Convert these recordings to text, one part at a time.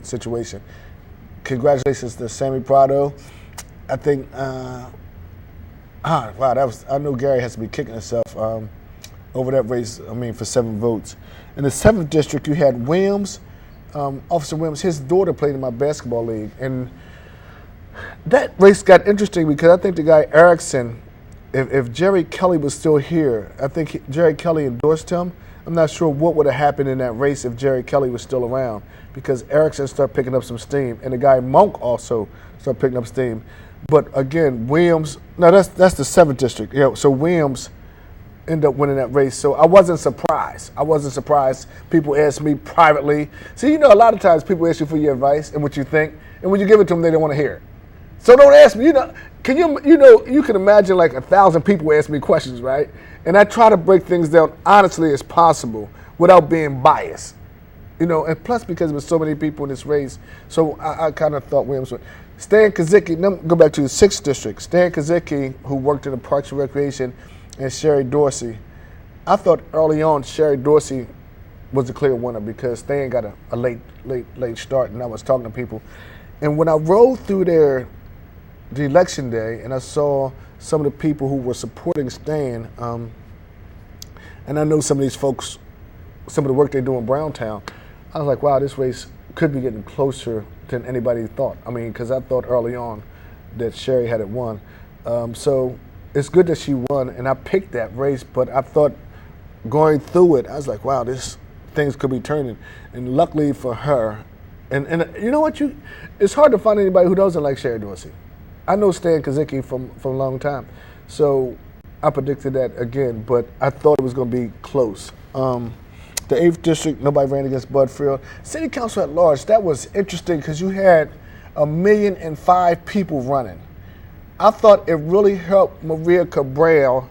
situation. Congratulations to Sammy Prado. I think, wow, I know Gary has to be kicking himself over that race, for 7 votes. In the 7th district, you had Williams, Officer Williams, his daughter played in my basketball league. And that race got interesting because I think the guy Erickson, if Jerry Kelly was still here, I think Jerry Kelly endorsed him. I'm not sure what would have happened in that race if Jerry Kelly was still around, because Erickson started picking up some steam, and the guy Monk also started picking up steam. But again, Williams, no, that's the 7th district. So Williams ended up winning that race. So I wasn't surprised. People asked me privately. See, a lot of times people ask you for your advice and what you think, and when you give it to them, they don't want to hear it. So don't ask me. You can imagine like 1,000 people ask me questions, right? And I try to break things down honestly as possible without being biased. And plus because there was so many people in this race, so I kind of thought Williams would. Stan Kazicki, let me go back to the 6th district. Stan Kazicki, who worked in the Parks and Recreation, and Sherry Dorsey. I thought early on Sherry Dorsey was the clear winner because Stan got a late start, and I was talking to people. And when I rode through there the election day, and I saw some of the people who were supporting Stan, and I know some of these folks, some of the work they do in Browntown, I was like, wow, this race could be getting closer than anybody thought. Because I thought early on that Sherry had it won. So it's good that she won, and I picked that race, but I thought going through it, I was like, wow, things could be turning. And luckily for her, and you know what, it's hard to find anybody who doesn't like Sherry Dorsey. I know Stan Kazicki from a long time, so I predicted that again, but I thought it was going to be close. The 8th district, nobody ran against Bud Friel. City Council at large, that was interesting because you had 1,000,005 people running. I thought it really helped Maria Cabral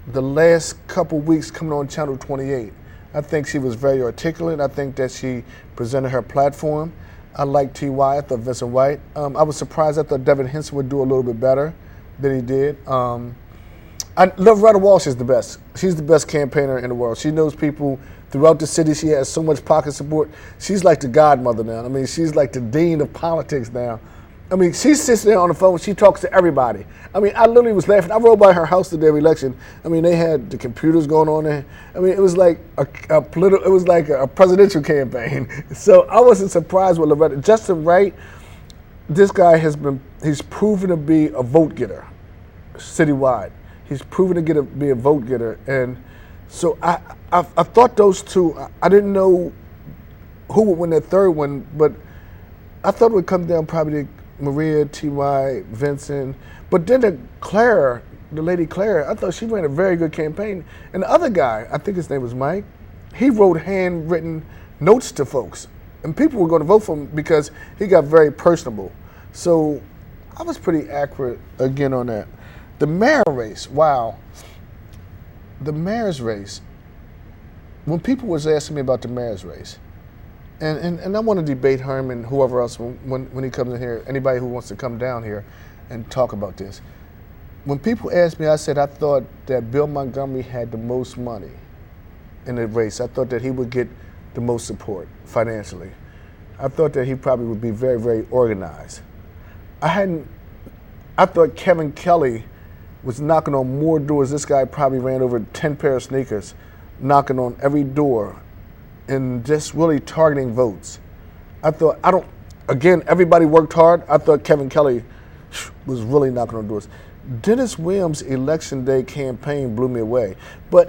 the last couple weeks coming on Channel 28. I think she was very articulate. I think that she presented her platform. I like T.Y. I thought Vincent White. I was surprised. I thought Devin Henson would do a little bit better than he did. Loretta Walsh is the best. She's the best campaigner in the world. She knows people throughout the city. She has so much pocket support. She's like the godmother now. She's like the dean of politics now. She sits there on the phone. She talks to everybody. I literally was laughing. I rode by her house the day of election. They had the computers going on there. It was like it was like a presidential campaign. So I wasn't surprised with Loretta. Justin Wright, this guy he's proven to be a vote getter citywide. He's proven to be a vote getter. And so I thought those two, I didn't know who would win that third one, but I thought it would come down probably to Maria, T.Y., Vincent. But then the lady Claire, I thought she ran a very good campaign. And the other guy, I think his name was Mike, he wrote handwritten notes to folks. And people were going to vote for him because he got very personable. So I was pretty accurate again on that. The mayor race, wow. The mayor's race, when people was asking me about the mayor's race, and I want to debate Herman, whoever else, when he comes in here, anybody who wants to come down here and talk about this. When people asked me, I said I thought that Bill Montgomery had the most money in the race. I thought that he would get the most support financially. I thought that he probably would be very, very organized. I thought Kevin Kelly was knocking on more doors. This guy probably ran over 10 pair of sneakers, knocking on every door and just really targeting votes. Again, everybody worked hard. I thought Kevin Kelly was really knocking on doors. Dennis Williams' election day campaign blew me away.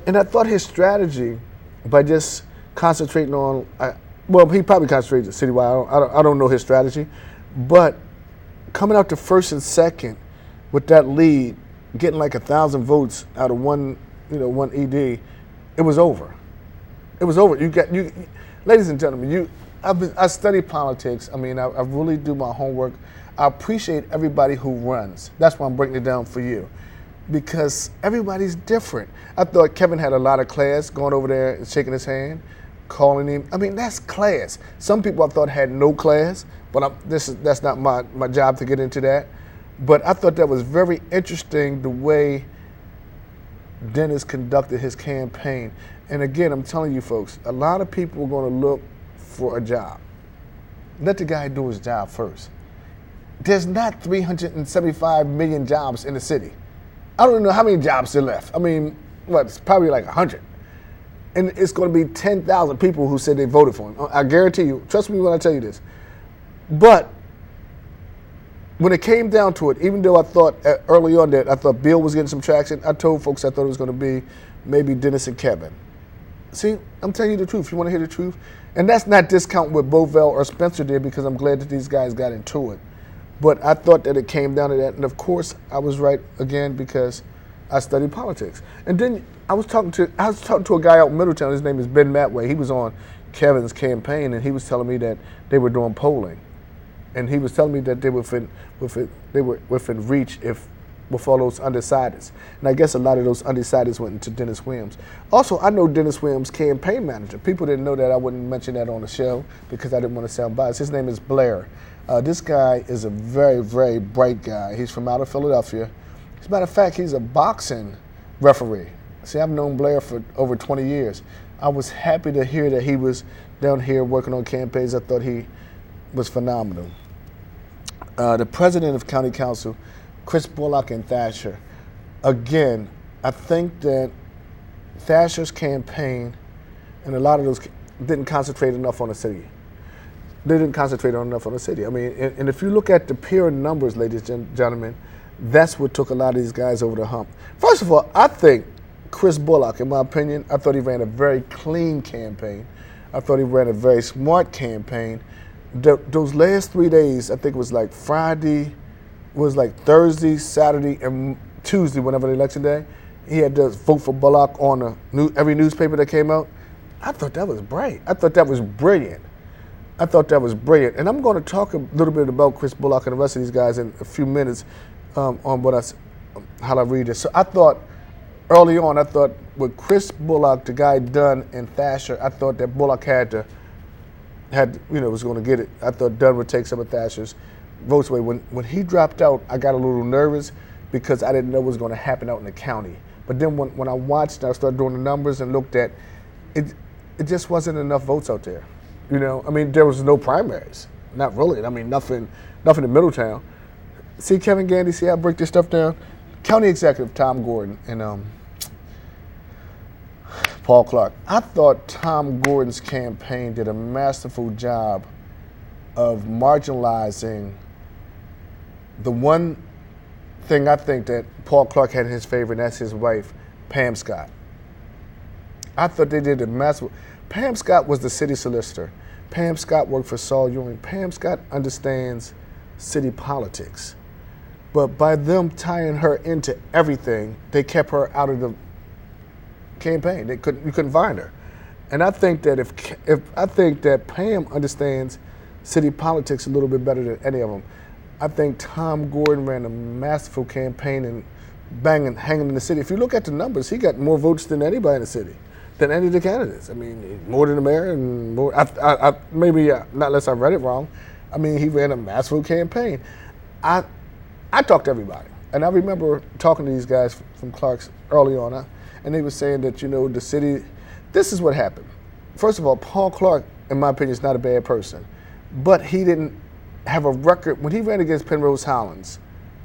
And I thought his strategy, by just concentrating on, he probably concentrated citywide. I don't know his strategy. But coming out to first and second with that lead, getting like 1,000 votes out of one ED, it was over. It was over. Ladies and gentlemen, I study politics. I really do my homework. I appreciate everybody who runs. That's why I'm breaking it down for you, because everybody's different. I thought Kevin had a lot of class, going over there and shaking his hand, calling him. That's class. Some people I thought had no class, but that's not my job to get into that. But I thought that was very interesting the way Dennis conducted his campaign. And again, I'm telling you folks, a lot of people are going to look for a job. let the guy do his job first. There's not 375 million jobs in the city. I don't even know how many jobs are left. I mean, it's probably like 100. And it's going to be 10,000 people who said they voted for him. I guarantee you, trust me when I tell you this. But when it came down to it, even though I thought early on that I thought Bill was getting some traction, I told folks I thought it was going to be maybe Dennis and Kevin. See, I'm telling you the truth. You want to hear the truth? And that's not discounting what Bovell or Spencer did, because I'm glad that these guys got into it. But I thought that it came down to that. And of course, I was right again because I studied politics. And then I was talking to a guy out in Middletown. His name is Ben Matway. He was on Kevin's campaign, and he was telling me that they were doing polling. And he was telling me that they were within reach with all those undecideds. And I guess a lot of those undecideds went into Dennis Williams. Also, I know Dennis Williams' campaign manager. People didn't know that. I wouldn't mention that on the show because I didn't want to sound biased. His name is Blair. This guy is a very, very bright guy. He's from out of Philadelphia. As a matter of fact, he's a boxing referee. See, I've known Blair for over 20 years. I was happy to hear that he was down here working on campaigns. I thought he was phenomenal. The president of county council, Chris Bullock and Thatcher. Again, I think that Thatcher's campaign and a lot of those didn't concentrate enough on the city. They didn't concentrate enough on the city. I mean, and if you look at the pure numbers, ladies and gentlemen, that's what took a lot of these guys over the hump. First of all, I think Chris Bullock, in my opinion, I thought he ran a very clean campaign. I thought he ran a very smart campaign. Those last 3 days, I think it was like Friday, was like Thursday, Saturday, and Tuesday, whenever the election day, he had to vote for Bullock on every newspaper that came out. I thought that was bright. I thought that was brilliant. And I'm going to talk a little bit about Chris Bullock and the rest of these guys in a few minutes on how I read this. So I thought early on, with Chris Bullock, the guy Dunn and Thatcher, I thought that Bullock was going to get it. I thought Dunn would take some of Thatcher's votes away. When he dropped out, I got a little nervous because I didn't know what was going to happen out in the county. But then when I watched, I started doing the numbers and looked at it. It just wasn't enough votes out there. I mean, there was no primaries. Not really. I mean, nothing in Middletown. See, Kevin Gandy, see how I break this stuff down? County Executive Tom Gordon and Paul Clark. I thought Tom Gordon's campaign did a masterful job of marginalizing the one thing I think that Paul Clark had in his favor, and that's his wife, Pam Scott. I thought they did a massive. Pam Scott was the city solicitor. Pam Scott worked for Saul Ewing. Pam Scott understands city politics. But by them tying her into everything, they kept her out of the campaign. You couldn't find her. And I think that I think that Pam understands city politics a little bit better than any of them. I think Tom Gordon ran a masterful campaign and hanging in the city. If you look at the numbers, he got more votes than anybody in the city, than any of the candidates. I mean, more than the mayor and more. Maybe not unless I read it wrong. I mean, he ran a masterful campaign. I talked to everybody, and I remember talking to these guys from Clark's early on, and they were saying that the city. This is what happened. First of all, Paul Clark, in my opinion, is not a bad person, but he didn't have a record when he ran against Penrose Hollins,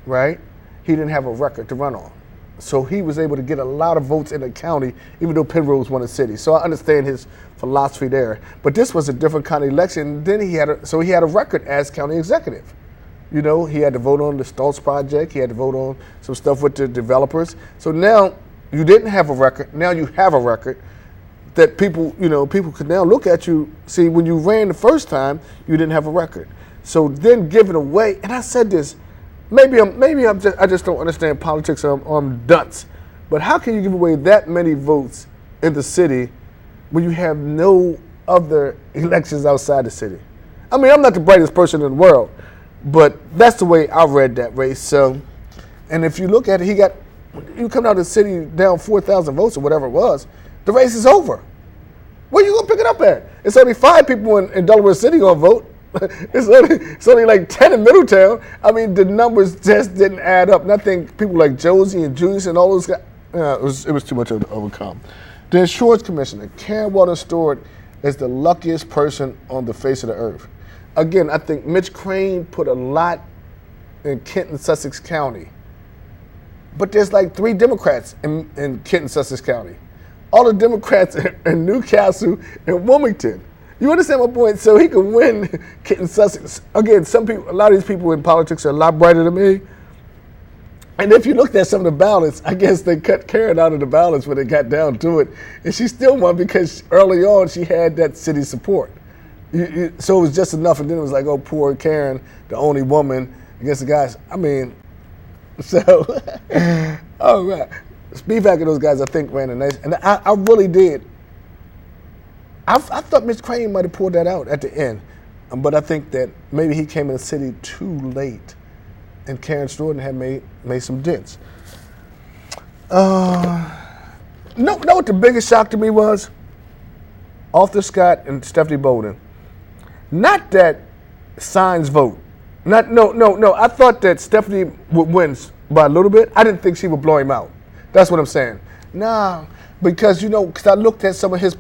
right? He didn't have a record to run on. So he was able to get a lot of votes in the county, even though Penrose won the city. So I understand his philosophy there. But this was a different kind of election. Then he had a record as county executive. He had to vote on the Stoltz project. He had to vote on some stuff with the developers. So now you didn't have a record. Now you have a record that people could now look at you. See, when you ran the first time, you didn't have a record. So then giving away, and I said this. I just don't understand politics. I'm dunce. But how can you give away that many votes in the city when you have no other elections outside the city? I mean, I'm not the brightest person in the world, but that's the way I read that race. So, and if you look at it, you come out of the city down 4,000 votes or whatever it was, the race is over. Where you gonna pick it up at? It's only 5 people in Delaware City gonna vote. It's only like 10 in Middletown. I mean, the numbers just didn't add up. And I think people like Josie and Julius and all those guys, it was too much to overcome. The insurance commissioner, Karen Walden Stewart, is the luckiest person on the face of the earth. again, I think Mitch Crane put a lot in Kent and Sussex County. But there's like 3 Democrats in Kent and Sussex County. All the Democrats in Newcastle and Wilmington. You understand my point? So he could win Kent and Sussex. Again, a lot of these people in politics are a lot brighter than me. And if you looked at some of the ballots, I guess they cut Karen out of the ballots when they got down to it. And she still won because early on she had that city support. So it was just enough. And then it was like, oh, poor Karen, the only woman against the guys. I mean, so, all right. Spivak and those guys, I think, ran a nice. And I really did. I thought Mitch Crane might have pulled that out at the end. But I think that maybe he came in the city too late. And Karen Stewart had made some dents. Know what the biggest shock to me was? Arthur Scott and Stephanie Bolden. Not that Signs vote. No. I thought that Stephanie would win by a little bit. I didn't think she would blow him out. That's what I'm saying. Nah, because because I looked at some of his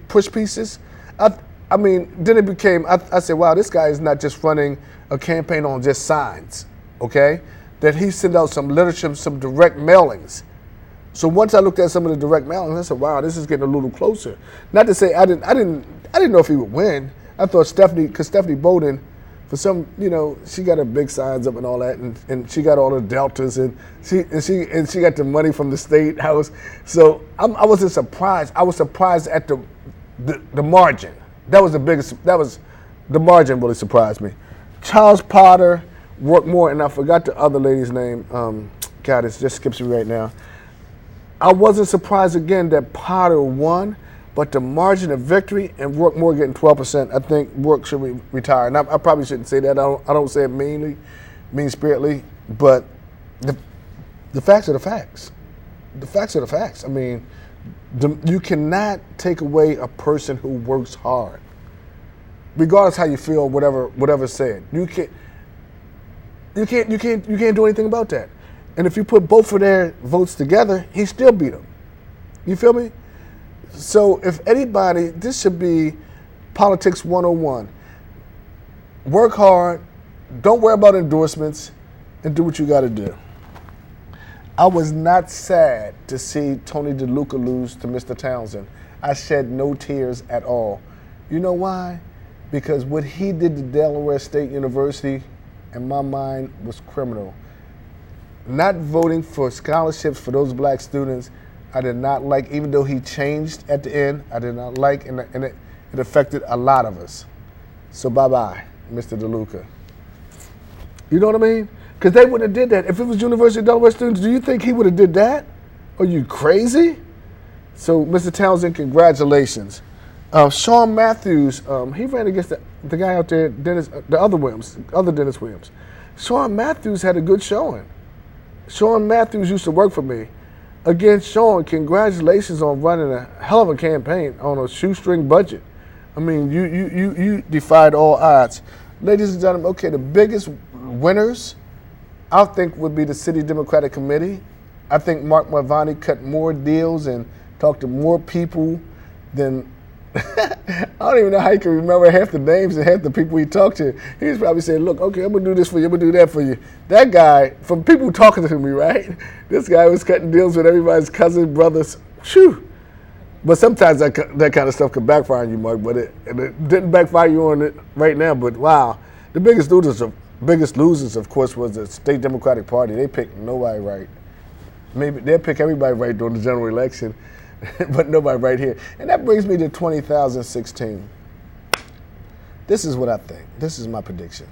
push pieces. I mean, then it became. I said, wow, this guy is not just running a campaign on just signs. Okay, that he sent out some literature, some direct mailings. So once I looked at some of the direct mailings, I said, "Wow, this is getting a little closer." Not to say I didn't know if he would win. I thought because Stephanie Bolden, for some, she got her big signs up and all that, and she got all the deltas, and she got the money from the state house. So I wasn't surprised. I was surprised at the margin. That was the biggest. That was the margin really surprised me. Charles Potter. Work more, and I forgot the other lady's name. God, it just skips me right now. I wasn't surprised again that Potter won, but the margin of victory and Work more getting 12%. I think Work should retire, and I probably shouldn't say that. I don't say it mean-spiritedly, but the facts are the facts. The facts are the facts. I mean, you cannot take away a person who works hard, regardless how you feel. Whatever's said, you can't. You can't do anything about that. And if you put both of their votes together, he still beat them. You feel me? So if anybody, this should be politics 101. Work hard, don't worry about endorsements, and do what you got to do. I was not sad to see Tony DeLuca lose to Mr. Townsend. I shed no tears at all. You know why? Because what he did to Delaware State University, in my mind, was criminal. Not voting for scholarships for those black students, I did not like, even though he changed at the end, I did not like, and it affected a lot of us. So bye-bye, Mr. DeLuca. You know what I mean? Because they wouldn't have did that. If it was University of Delaware students, do you think he would have did that? Are you crazy? So, Mr. Townsend, congratulations. Sean Matthews, he ran against the guy out there, Dennis Williams. Sean Matthews had a good showing. Sean Matthews used to work for me. Again, Sean, congratulations on running a hell of a campaign on a shoestring budget. I mean, you defied all odds. Ladies and gentlemen, okay, the biggest winners, I think, would be the City Democratic Committee. I think Mark Marvani cut more deals and talked to more people than I don't even know how he can remember half the names and half the people he talked to. He was probably saying, look, okay, I'm going to do this for you, I'm going to do that for you. That guy, from people talking to me, right? This guy was cutting deals with everybody's cousins, brothers. Whew. But sometimes that kind of stuff can backfire on you, Mark, but it didn't backfire you on it right now. But wow, the biggest losers, of course, was the State Democratic Party. They picked nobody right. Maybe they'll pick everybody right during the general election, but nobody right here. And that brings me to 2016. This is what I think. This is my prediction.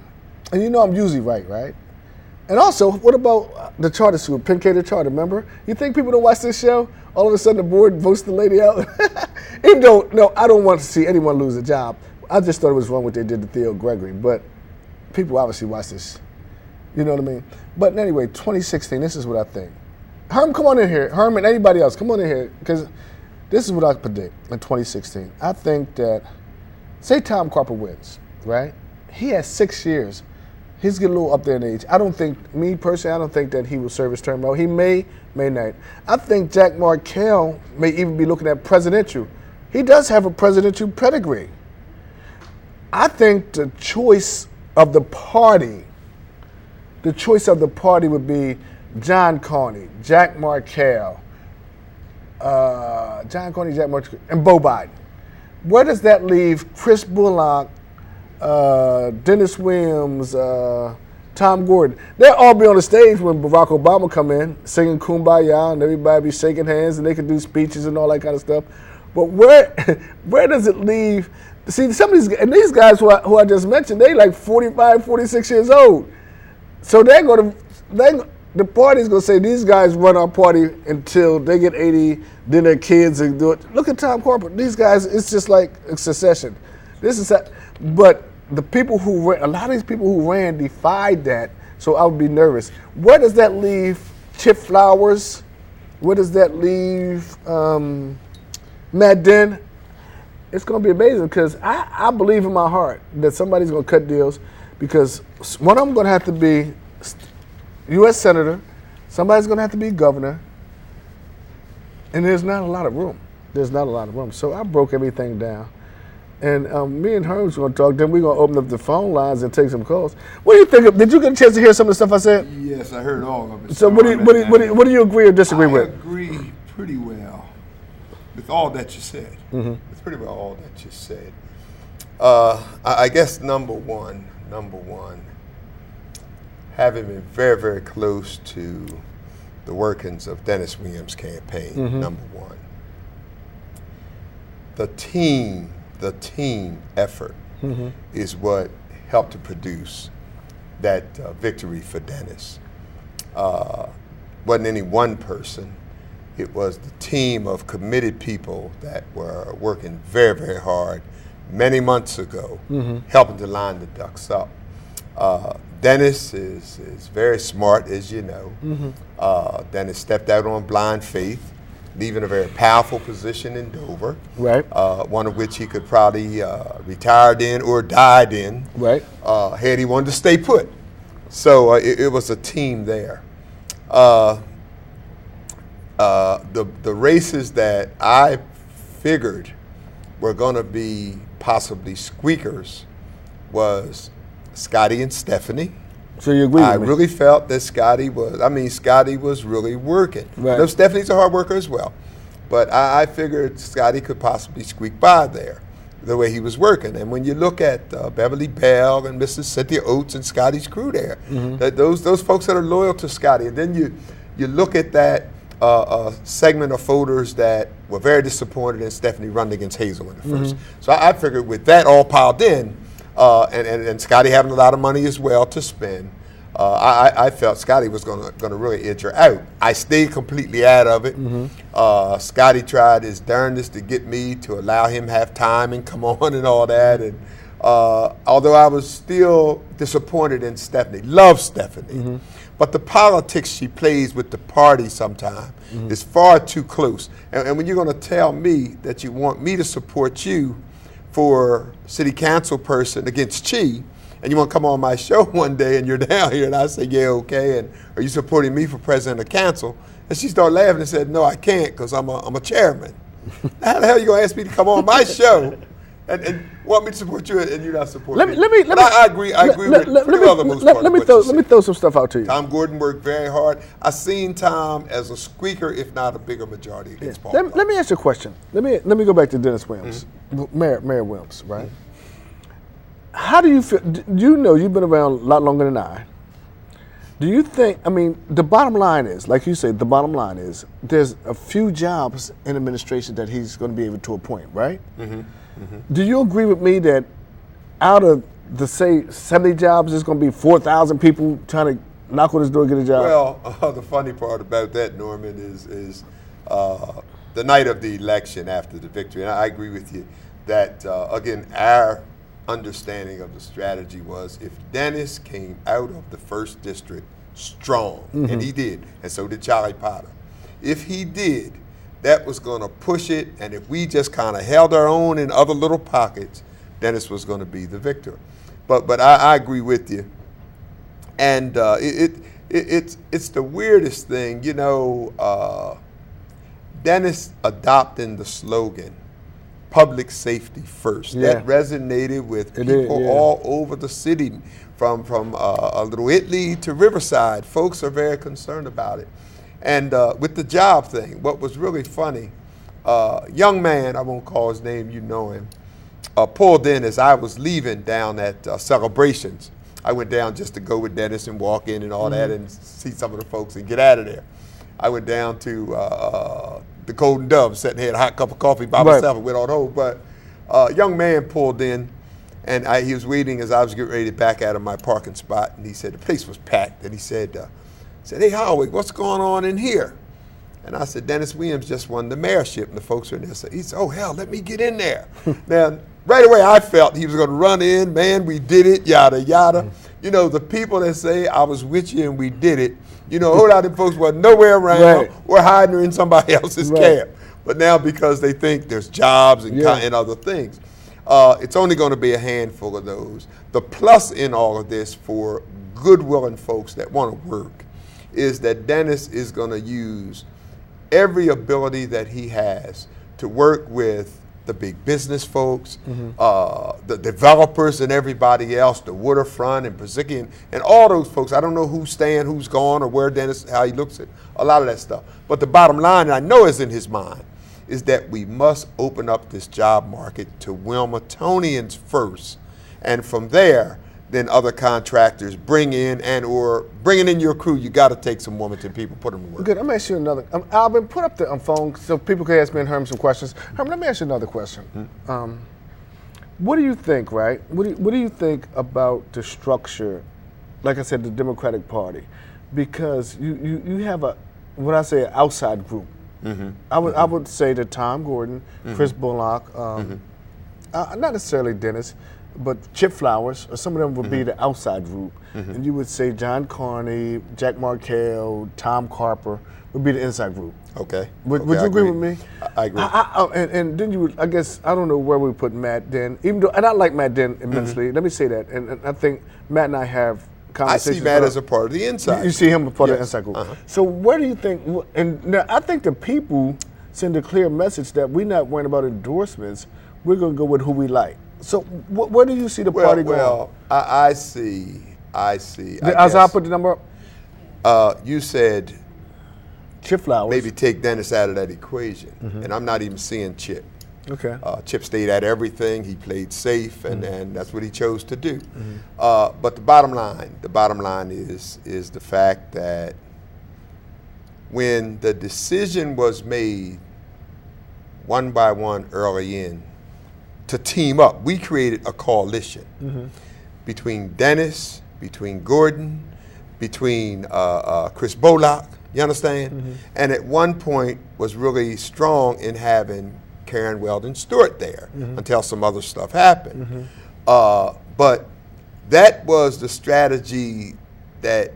And you know I'm usually right? And also, what about the charter school, Penn K the Charter, remember? You think people don't watch this show? All of a sudden the board votes the lady out? Even though, no, I don't want to see anyone lose a job. I just thought it was wrong what they did to Theo Gregory. But people obviously watch this. You know what I mean? But anyway, 2016, this is what I think. Herm, come on in here. Herm and anybody else, come on in here. Because this is what I predict in 2016. I think that, say Tom Carper wins, right? He has 6 years. He's getting a little up there in age. I don't think that he will serve his term out. He may not. I think Jack Markell may even be looking at presidential. He does have a presidential pedigree. I think the choice of the party would be John Carney, Jack Markell, and Bo Biden. Where does that leave Chris Bullock, Dennis Williams, Tom Gordon? They'll all be on the stage when Barack Obama come in, singing Kumbaya, and everybody be shaking hands, and they can do speeches and all that kind of stuff. But where does it leave? See, some of these guys who I just mentioned, they like 45, 46 years old. So the party's going to say, these guys run our party until they get 80, then their kids and do it. Look at Tom Carper. These guys, it's just like a succession. But a lot of these people who ran defied that, so I would be nervous. Where does that leave Chip Flowers? Where does that leave Matt Dinn? It's going to be amazing because I believe in my heart that somebody's going to cut deals, because one of them going to have to be U.S. Senator, somebody's going to have to be governor, and there's not a lot of room. So I broke everything down. And me and Herm's going to talk, then we're going to open up the phone lines and take some calls. What do you think? Did you get a chance to hear some of the stuff I said? Yes, I heard all of it. So what do you agree or disagree with? I agree pretty well with all that you said. Mm-hmm. It's pretty well all that you said. I guess number one, having been very, very close to the workings of Dennis Williams' campaign, mm-hmm. number one. The team effort mm-hmm. is what helped to produce that victory for Dennis. Wasn't any one person. It was the team of committed people that were working very, very hard many months ago, mm-hmm. helping to line the ducks up. Dennis is very smart, as you know. Mm-hmm. Dennis stepped out on blind faith, leaving a very powerful position in Dover, right? One of which he could probably retired in or died in, right? Had he wanted to stay put. So it was a team there. The races that I figured were going to be possibly squeakers was Scotty and Stephanie. So you agree with me? I really felt that Scotty was really working. Right. Though Stephanie's a hard worker as well. But I figured Scotty could possibly squeak by there, the way he was working. And when you look at Beverly Bell and Mrs. Cynthia Oates and Scotty's crew there, mm-hmm. those folks that are loyal to Scotty, and then you look at that segment of voters that were very disappointed in Stephanie running against Hazel in the first. Mm-hmm. So I figured with that all piled in, and Scotty having a lot of money as well to spend, I felt Scotty was going to really edge her out. I stayed completely out of it. Mm-hmm. Scotty tried his darndest to get me to allow him have time and come on and all that. And although I was still disappointed in Stephanie, love Stephanie, mm-hmm. but the politics she plays with the party sometimes mm-hmm. is far too close. And when you're going to tell me that you want me to support you for city council person against Chi, and you want to come on my show one day and you're down here, and I say, yeah, okay, and are you supporting me for president of council? And she started laughing and said, no, I can't, because I'm a chairman. How the hell are you going to ask me to come on my show and want me to support you and you're not supporting me? I agree with Let me throw some stuff out to you. Tom Gordon worked very hard. I seen Tom as a squeaker, if not a bigger majority against Paul. Let me ask you a question. Let me go back to Dennis Williams, mm-hmm. Mayor Williams, right? Mm-hmm. How do you feel? You know, you've been around a lot longer than I. Do you think, the bottom line is, like you said, there's a few jobs in administration that he's going to be able to appoint, right? Mm-hmm. Mm-hmm. Do you agree with me that out of the, say, 70 jobs, there's going to be 4,000 people trying to knock on his door and get a job? Well, the funny part about that, Norman, is the night of the election after the victory, and I agree with you that, again, our understanding of the strategy was if Dennis came out of the first district strong, mm-hmm. and he did, and so did Charlie Potter. If he did, that was going to push it, and if we just kind of held our own in other little pockets, Dennis was going to be the victor. But I agree with you, and it's the weirdest thing, Dennis adopting the slogan public safety first. Yeah. That resonated with people all over the city, from Little Italy to Riverside. Folks are very concerned about it. And with the job thing, what was really funny, young man, I won't call his name, you know him, pulled in as I was leaving down at Celebrations. I went down just to go with Dennis and walk in and all that and see some of the folks and get out of there. I went down to the Golden Dove, sitting here, had a hot cup of coffee by myself and went on home. But a young man pulled in, and he was waiting as I was getting ready to back out of my parking spot, and he said the place was packed, and he said, "Hey, Howard, what's going on in here?" And I said, "Dennis Williams just won the mayorship," and the folks are in there. So he said, "Oh, hell, let me get in there." Now, right away, I felt he was going to run in, man, we did it, yada, yada. You know, the people that say, "I was with you and we did it," you know, a whole lot of folks were nowhere around or hiding in somebody else's cab. But now, because they think there's jobs and other things, it's only going to be a handful of those. The plus in all of this for good-willing folks that want to work is that Dennis is going to use every ability that he has to work with the big business folks, the developers and everybody else, the waterfront and Pizzica and all those folks. I don't know who's staying, who's gone, or where Dennis, how he looks at a lot of that stuff. But the bottom line, and I know is in his mind, is that we must open up this job market to Wilmingtonians first. And from there, then other contractors bring in or bringing in your crew. You got to take some Wilmington people, put them to work. Good. Let me ask you another. Alvin, put up the phone so people can ask me and Herm some questions. Herm, let me ask you another question. What do you think, right? What do you think about the structure, like I said, the Democratic Party? Because you have an outside group. I would say that Tom Gordon, Chris Bullock, not necessarily Dennis, but Chip Flowers, or some of them would be the outside group. And you would say John Carney, Jack Markell, Tom Carper would be the inside group. Okay. Would you agree with me? I agree. And then you would, I guess, I don't know where we put Matt Dent, even though, and I like Matt Dent immensely. Let me say that. And I think Matt and I have conversations. I see Matt as a part of the inside. You see him as part of the inside group. So where do you think, and now I think the people send a clear message that we're not worrying about endorsements. We're going to go with who we like. So where do you see the party going? Well, I see. As I put the number up? You said Chip Flowers. Maybe take Dennis out of that equation. And I'm not even seeing Chip. Okay. Chip stayed at everything. He played safe, and that's what he chose to do. But the bottom line is the fact that when the decision was made one by one early in to team up, we created a coalition between Dennis, between Gordon, between Chris Bullock, you understand? And at one point was really strong in having Karen Weldon Stewart there until some other stuff happened. But that was the strategy that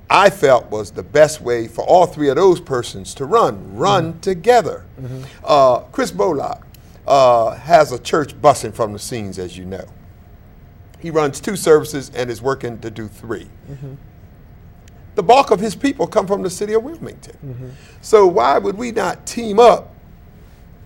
I felt was the best way for all three of those persons to run together. Chris Bullock has a church busing from the scenes, as you know. He runs 2 services and is working to do 3. The bulk of his people come from the city of Wilmington. So why would we not team up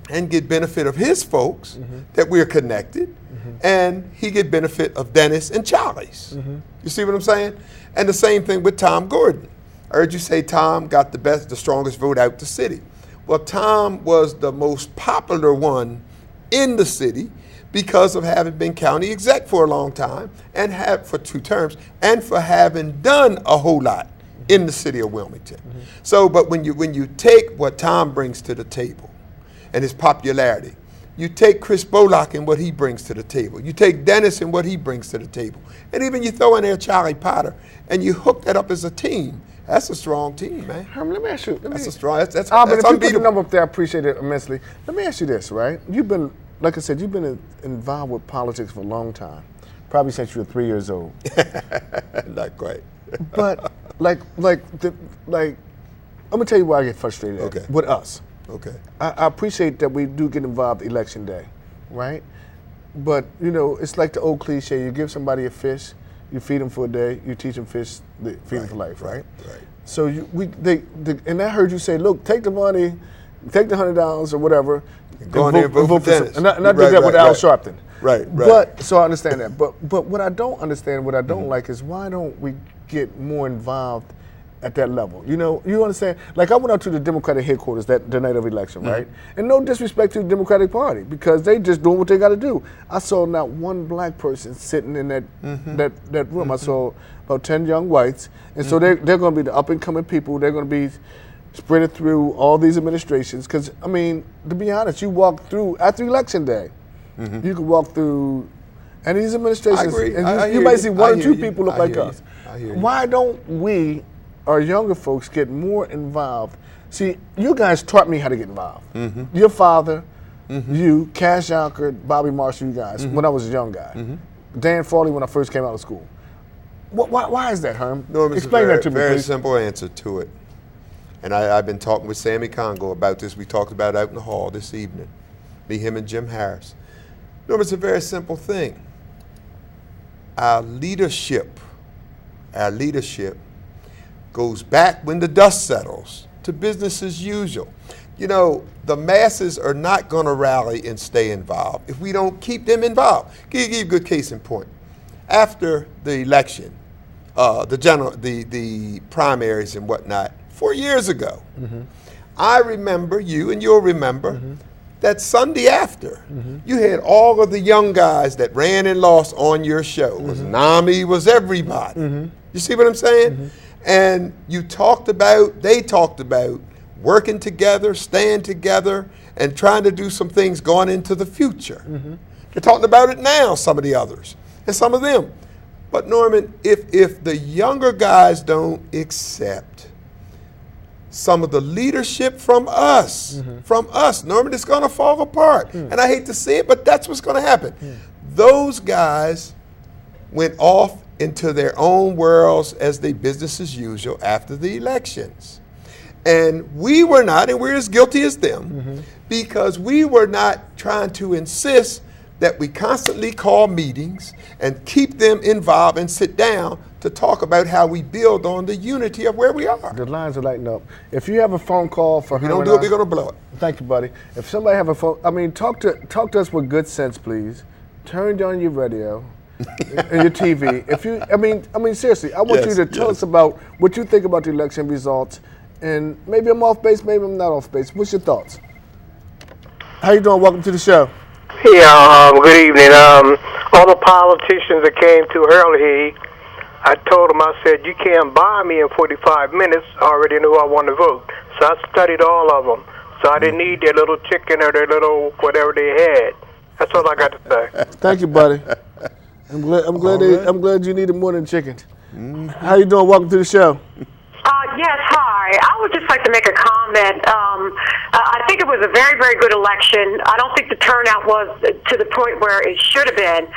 and get benefit of his folks that we're connected, and he get benefit of Dennis and Charlie's? You see what I'm saying? And the same thing with Tom Gordon. I heard you say Tom got the strongest vote out the city. Well, Tom was the most popular one in the city because of having been county exec for a long time and for 2 terms, and for having done a whole lot in the city of Wilmington. So, but when you take what Tom brings to the table and his popularity, you take Chris Bullock and what he brings to the table, you take Dennis and what he brings to the table, and even you throw in there Charlie Potter, and you hook that up as a team. That's a strong team, man. Herm, let me ask you. That's unbeatable. If you put the number up there, I appreciate it immensely. Let me ask you this, right? You've been, like I said, you've been involved with politics for a long time, probably since you were 3 years old. Not quite. But I'm gonna tell you why I get frustrated with us. Okay. I appreciate that we do get involved election day, right? But you know, it's like the old cliche: you give somebody a fish, you feed them for a day, you teach them fish, feed them for life, right? Right. So and I heard you say, look, take the money, take the $100 or whatever, Go on there and vote for Dennis. And I did that with Al Sharpton. Right. But so I understand that. But what I don't understand, what I don't like is why don't we get more involved at that level? You know, you understand? Like I went out to the Democratic headquarters the night of election, right? And no disrespect to the Democratic Party because they just doing what they got to do. I saw not one black person sitting in that room. I saw about 10 young whites, and so they're going to be the up and coming people. They're going to be spread through all these administrations. Because I mean, to be honest, you walk through after Election Day, you can walk through any of these administrations, I agree. and you might see one or two people look like us. I hear you. Why don't we, our younger folks, get more involved? See, you guys taught me how to get involved. Your father, you, Cash Yonkard, Bobby Marshall, you guys, when I was a young guy. Dan Farley when I first came out of school. Why is that, Herm? Norm, explain that to me, please. Very simple answer to it. And I've been talking with Sammy Congo about this. We talked about it out in the hall this evening. Me, him, and Jim Harris. Norm, it's a very simple thing. Our leadership goes back when the dust settles to business as usual. You know, the masses are not going to rally and stay involved if we don't keep them involved. Give you a good case in point. After the election, the primaries and whatnot, 4 years ago, I remember you, and you'll remember, that Sunday after, you had all of the young guys that ran and lost on your show. It was Nami, was everybody. You see what I'm saying? And they talked about working together, staying together, and trying to do some things going into the future. They're talking about it now, some of the others, and some of them. But Norman, if the younger guys don't accept some of the leadership from us, Norman, it's going to fall apart. And I hate to see it, but that's what's going to happen. Those guys went off into their own worlds as they business as usual after the elections. And we were not, and we're as guilty as them, because we were not trying to insist that we constantly call meetings and keep them involved and sit down to talk about how we build on the unity of where we are. The lines are lighting up. If you have a phone call for If we don't do it, we're going to blow it. Thank you, buddy. If somebody have a phone, I mean, talk to us with good sense, please. Turn down your radio and your TV. If you, I mean, seriously, I want you to tell us about what you think about the election results. And maybe I'm off base, maybe I'm not off base. What's your thoughts? How you doing? Welcome to the show. Yeah, good evening. All the politicians that came too early, I told them, I said, you can't buy me in 45 minutes. I already knew I wanted to vote. So I studied all of them. So I didn't need their little chicken or their little whatever they had. That's all I got to say. Thank you, buddy. I'm glad you needed more than chicken. How you doing? Welcome to the show. Yes, hi. I would just like to make a comment. I think it was a very, very good election. I don't think the turnout was to the point where it should have been.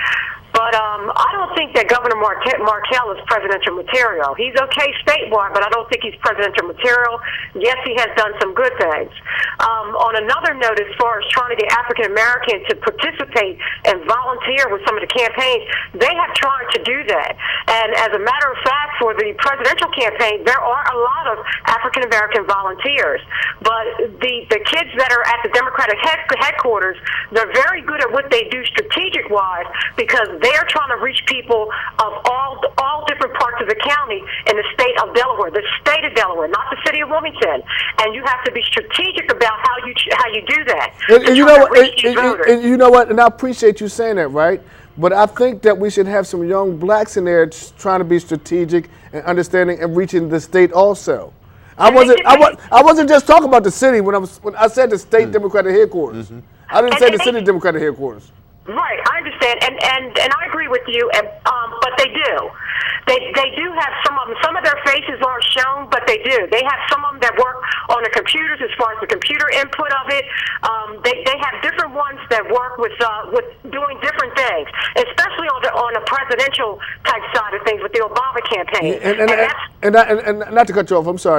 But I don't think that Governor Markell is presidential material. He's okay statewide, but I don't think he's presidential material. Yes, he has done some good things. On another note, as far as trying to get African Americans to participate and volunteer with some of the campaigns, they have tried to do that. And as a matter of fact, for the presidential campaign, there are a lot of African American volunteers. But the kids that are at the Democratic headquarters, they're very good at what they do strategic-wise because they're trying to reach people of all different parts of the county in the state of Delaware, not the city of Wilmington. And you have to be strategic about how you do that. And you know what? And I appreciate you saying that, right? But I think that we should have some young blacks in there trying to be strategic and understanding and reaching the state also. I wasn't just talking about the city when I said the state Democratic headquarters. I didn't say the city Democratic headquarters. Right, I understand, and I agree with you. But they do have some of them. Some of their faces aren't shown, but they do. They have some of them that work on the computers as far as the computer input of it. They have different ones that work with doing different things, especially on the presidential type side of things with the Obama campaign. And not to cut you off, I'm sorry.